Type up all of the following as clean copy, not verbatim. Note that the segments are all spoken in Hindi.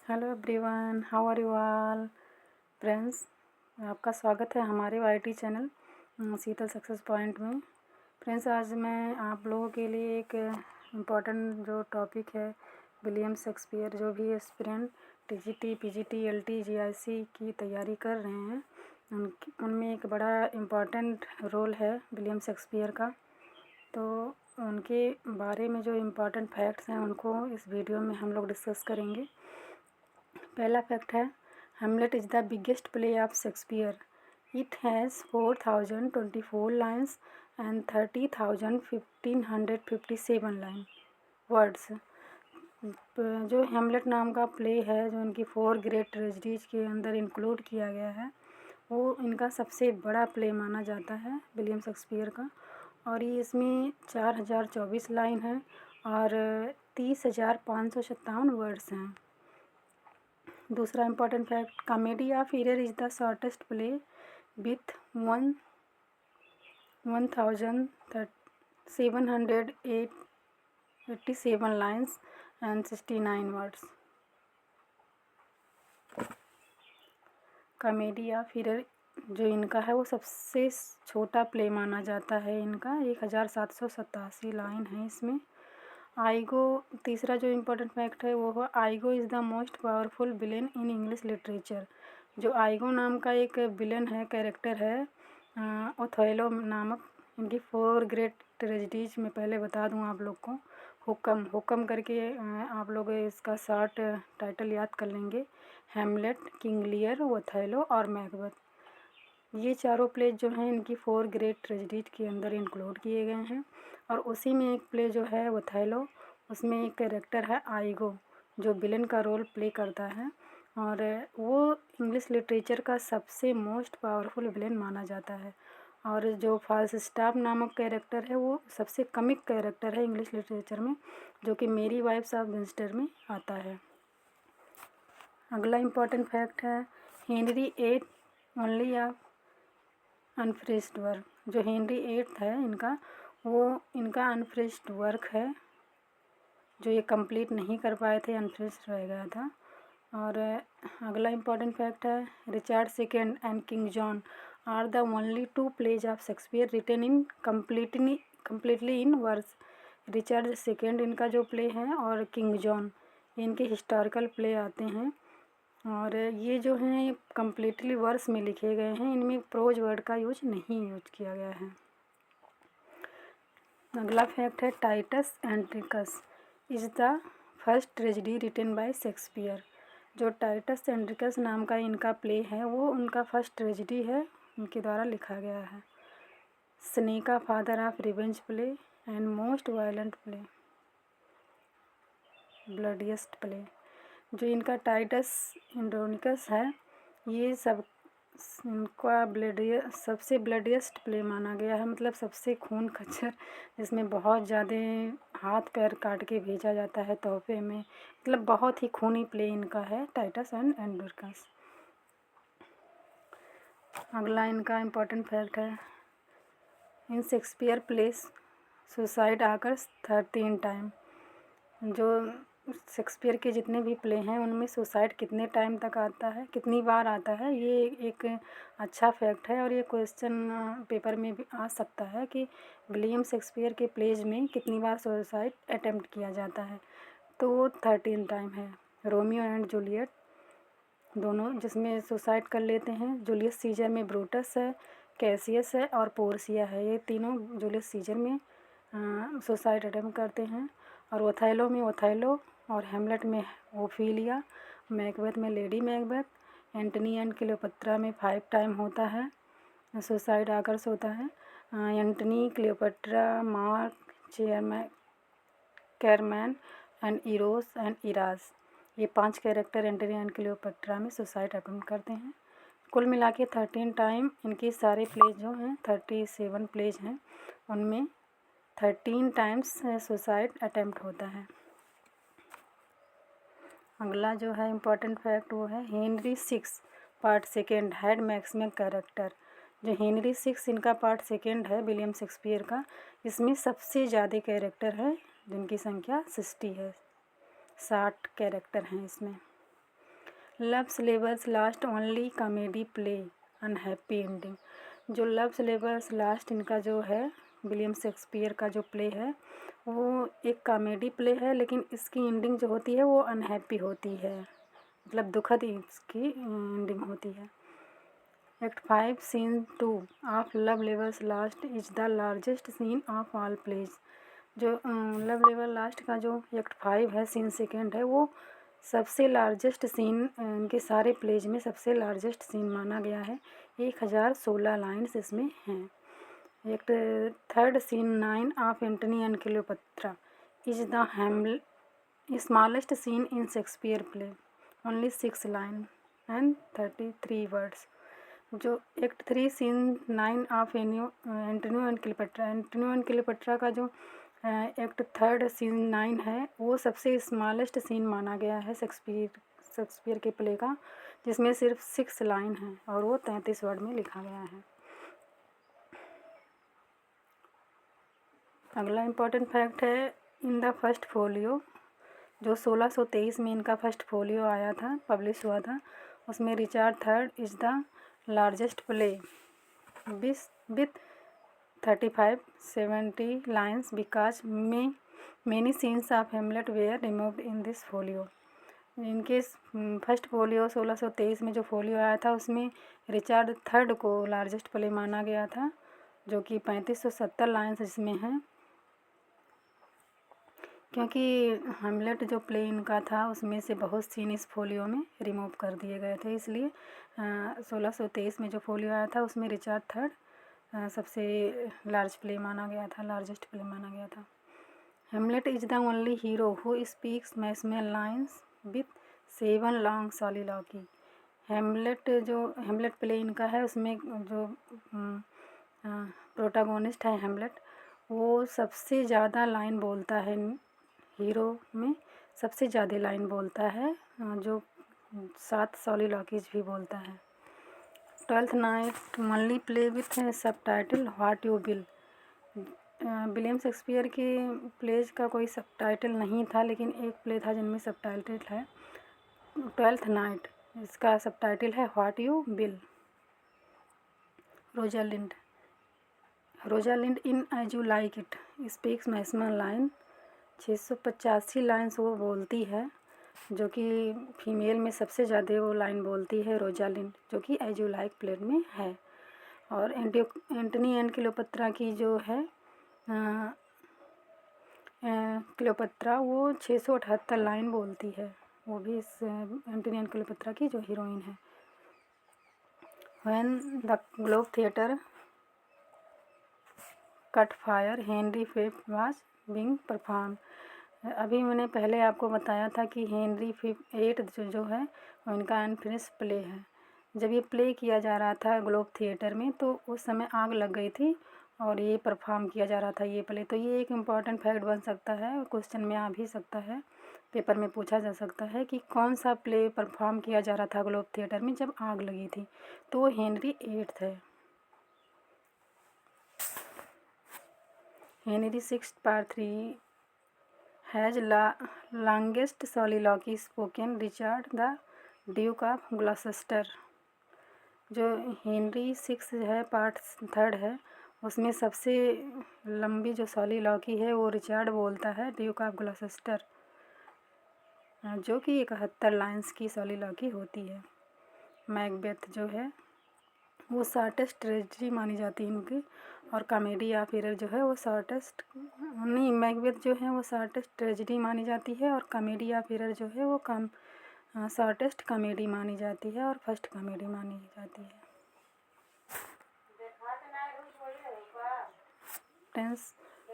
Hello everyone, how are you all friends. आपका स्वागत है हमारे YT channel Sheetal success point में। फ्रेंड्स, आज मैं आप लोगों के लिए एक इम्पॉर्टेंट जो टॉपिक है, विलियम शेक्सपियर, जो भी aspirant TGT, PGT, LT, GIC की तैयारी कर रहे हैं, उनमें एक बड़ा इम्पॉर्टेंट रोल है विलियम शेक्सपियर का। तो उनके बारे में जो इम्पॉर्टेंट फैक्ट्स हैं उनको इस वीडियो में हम लोग डिस्कस करेंगे। पहला फैक्ट है, Hamlet is the biggest play of Shakespeare. It has 4024 lines and 30,1557 line words. जो हेमलेट नाम का प्ले है, जो इनकी 4 ग्रेट ट्रेजेडीज के अंदर इंक्लूड किया गया है, वो इनका सबसे बड़ा प्ले माना जाता है विलियम शेक्सपियर का। और ये इसमें 4024 लाइन है और 30,557 वर्ड्स हैं। दूसरा important fact, comedy of error is the shortest play with 1787 lines and 69 words. Comedy of error जो इनका है वो सबसे छोटा प्ले माना जाता है। इनका 1787 लाइन है इसमें। आइगो, तीसरा जो इम्पोर्टेंट फैक्ट है वो है, iGo is the most powerful villain in English literature. जो आइगो नाम का एक विलेन है, कैरेक्टर है, ओथेलो नामक। इनकी 4 ग्रेट ट्रेजेडीज में पहले बता दूं आप लोग को। हुक्म करके आप लोग इसका शॉर्ट टाइटल याद कर लेंगे। हेमलेट, किंग लियर, ओथेलो और मैकबेथ। ये चारों प्ले जो हैं इनकी 4 ग्रेट ट्रेजेडीज के अंदर इंक्लूड किए गए हैं। और उसी में एक प्ले जो है ओथेलो, उसमें एक कैरेक्टर है आइगो, जो विलेन का रोल प्ले करता है। और वो इंग्लिश लिटरेचर का सबसे मोस्ट पावरफुल विलेन माना जाता है। और जो फाल्स्टाफ नामक कैरेक्टर है वो सबसे कमिक कैरेक्टर है इंग्लिश लिटरेचर में, जो कि मेरी वाइफ्स ऑफ विंस्टर में आता है। अगला इम्पॉर्टेंट फैक्ट है, Henry eight only of unfinished work. जो हेनरी एट्थ है इनका, वो इनका अनफिनिश्ड वर्क है, जो ये कंप्लीट नहीं कर पाए थे, अनफिनिश्ड रह गया था। और अगला इम्पॉर्टेंट फैक्ट है, Richard second and King John are the only 2 plays of Shakespeare written in completely in verse. Richard second इनका जो प्ले है और किंग जॉन, इनके हिस्टोरिकल प्ले आते हैं। और ये जो हैं कम्प्लीटली वर्स में लिखे गए हैं, इनमें प्रोज वर्ड का यूज किया गया है। अगला फैक्ट है, Titus Andronicus is the first tragedy written by Shakespeare. जो टाइटस एंड्रिकस नाम का इनका प्ले है वो उनका फर्स्ट ट्रेजेडी है, उनके द्वारा लिखा गया है। Seneca, father of revenge play and most violent play, bloodiest play. जो इनका टाइटस एंड्रोनिकस है, ये इनका सबसे ब्लडियस्ट प्ले माना गया है, मतलब सबसे खून खच्चर, जिसमें बहुत ज़्यादा हाथ पैर काट के भेजा जाता है तोहफे में। मतलब बहुत ही खूनी प्ले इनका है, टाइटस एंड एंड्रोनिकस। अगला इनका इम्पोर्टेंट फैक्ट है, in Shakespeare plays suicide occurs 13 time. जो शेक्सपियर के जितने भी प्ले हैं उनमें सुसाइड कितने टाइम तक आता है, कितनी बार आता है, ये एक अच्छा फैक्ट है। और ये क्वेश्चन पेपर में भी आ सकता है कि विलियम शेक्सपियर के प्लेज में कितनी बार सुसाइड अटेम्प्ट किया जाता है। तो वो 13 टाइम है। रोमियो एंड जूलियट दोनों जिसमें सुसाइड कर लेते हैं। जूलियस सीजर में ब्रूटस है, कैसियस है और पोर्सिया है। ये तीनों जूलियस सीजर में सुसाइड अटेम्प्ट करते हैं। और ओथेलो में ओथेलो, और हेमलेट में ओफीलिया, मैकबेथ में Lady Macbeth, Antony and Cleopatra में 5 टाइम होता है सुसाइड आकर्स होता है। Antony, Cleopatra, Mark, Charmian and Eros and Iras, ये 5 कैरेक्टर एंटनी एंड क्लियोपत्रा में सुसाइड अटेम्प्ट करते हैं। कुल मिला के 13 टाइम इनके सारे प्लेज जो हैं, 37 प्लेज हैं, उनमें 13 टाइम्स सुसाइड अटेम्प्ट होता है। अगला जो है इम्पॉर्टेंट फैक्ट वो है, Henry 6 part second had maximum character. जो हेनरी 6 इनका पार्ट सेकेंड है विलियम शेक्सपियर का, इसमें सबसे ज़्यादा कैरेक्टर है, जिनकी संख्या 60 है, 60 कैरेक्टर हैं इसमें। Loves labours last only comedy play unhappy ending. जो लव्स लेबर्स लास्ट इनका जो है विलियम शेक्सपियर का जो प्ले है वो एक कॉमेडी प्ले है, लेकिन इसकी एंडिंग जो होती है वो अनहैप्पी होती है, मतलब दुखद इसकी एंडिंग होती है। Act 5 scene 2 of love labour's last is the largest scene of all plays. जो लव लेबर लास्ट का जो एक्ट 5 है, सीन सेकेंड है, वो सबसे लार्जेस्ट सीन, इनके सारे प्लेज में सबसे लार्जेस्ट सीन माना गया है। 1016 लाइन्स इसमें हैं। Act third scene 9 of Antony and Cleopatra is the smallest scene in Shakespeare play, only 6 line and 33 words. जो act 3 scene 9 of Antonio and Cleopatra का जो एक्ट थर्ड सीन 9 है वो सबसे स्मॉलेस्ट सीन माना गया है शेक्सपियर के प्ले का, जिसमें सिर्फ 6 लाइन है और वो 33 वर्ड में लिखा गया है। अगला इम्पोर्टेंट फैक्ट है, इन द फर्स्ट फोलियो, जो 1623 में इनका फर्स्ट फोलियो आया था, पब्लिश हुआ था, उसमें Richard third is the largest play with 35-70 lines because many scenes of Hamlet were removed in this folio. इनके फर्स्ट फोलियो 1623 में जो फोलियो आया था उसमें रिचार्ड थर्ड को लार्जेस्ट प्ले माना गया था, जो कि 3570 लाइन्स इसमें हैं, क्योंकि हेमलेट जो प्ले इनका था उसमें से बहुत सीन इस फोलियो में रिमूव कर दिए गए थे, इसलिए 1623 में जो फोलियो आया था उसमें रिचार्ड थर्ड सबसे लार्जेस्ट प्ले माना गया था। Hamlet is the only hero who speaks maximum lines with 7 long soliloquy. Hamlet play इनका है, उसमें जो प्रोटागोनिस्ट है हेमलेट, वो सबसे ज़्यादा लाइन बोलता है, हीरो में सबसे ज़्यादा लाइन बोलता है, जो 7 सॉलिलॉकीज भी बोलता है। 12th night only play with subtitle what you will. William Shakespeare के प्लेज का कोई सब टाइटल नहीं था, लेकिन एक प्ले था जिनमें सब टाइटल है। 12th नाइट, इसका सब टाइटल है what you will. Rosalind in as you like it speaks maximum line, 685 lines वो बोलती है, जो कि फीमेल में सबसे ज़्यादा वो लाइन बोलती है रोजालिंड, जो कि एज यू लाइक प्लेट में है। और एंटनी एंड क्लियोपेट्रा की जो है क्लियोपेट्रा, वो 678 लाइन बोलती है, वो भी इस एंटनी एंड क्लियोपेट्रा की जो हीरोइन है। When the globe theatre cut fire Henry fifth was being perform. अभी मैंने पहले आपको बताया था कि हेनरी एट जो है वो इनका अनफिनिश प्ले है। जब ये प्ले किया जा रहा था ग्लोब थिएटर में, तो उस समय आग लग गई थी और ये परफॉर्म किया जा रहा था ये प्ले। तो ये एक इम्पॉर्टेंट फैक्ट बन सकता है, क्वेश्चन में आ भी सकता है, पेपर में पूछा जा सकता है कि कौन सा प्ले परफॉर्म किया जा रहा था ग्लोब थिएटर में जब आग लगी थी, तो वो हेनरी 8 है। Henry 6 part 3 has longest soliloquy spoken Richard the Duke of Gloucester. जो हेनरी 6 है पार्ट 3 है, उसमें सबसे लंबी जो सॉलिलॉकी है वो रिचार्ड बोलता है, ड्यूक ऑफ ग्लॉसेस्टर, जो कि 71 लाइन्स की सॉलिलॉकी होती है। मैकबेथ जो है वो शॉर्टेस्ट ट्रेजेडी मानी जाती है इनकी, और कॉमेडी ऑफ एरर जो है वो मैकबेथ जो है वो शॉर्टेस्ट ट्रेजेडी मानी जाती है, और कॉमेडी ऑफ एरर जो है वो शॉर्टेस्ट कॉमेडी मानी जाती है और फर्स्ट कॉमेडी मानी जाती है। फ्रेंड्स,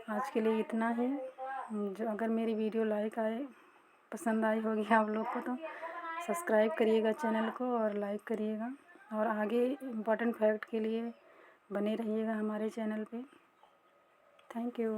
आज के लिए इतना ही। जो अगर मेरी वीडियो पसंद आई होगी आप लोग को, तो सब्सक्राइब करिएगा चैनल को और लाइक करिएगा, और आगे इम्पोर्टेंट फैक्ट के लिए बने रहिएगा हमारे चैनल पे। Thank you.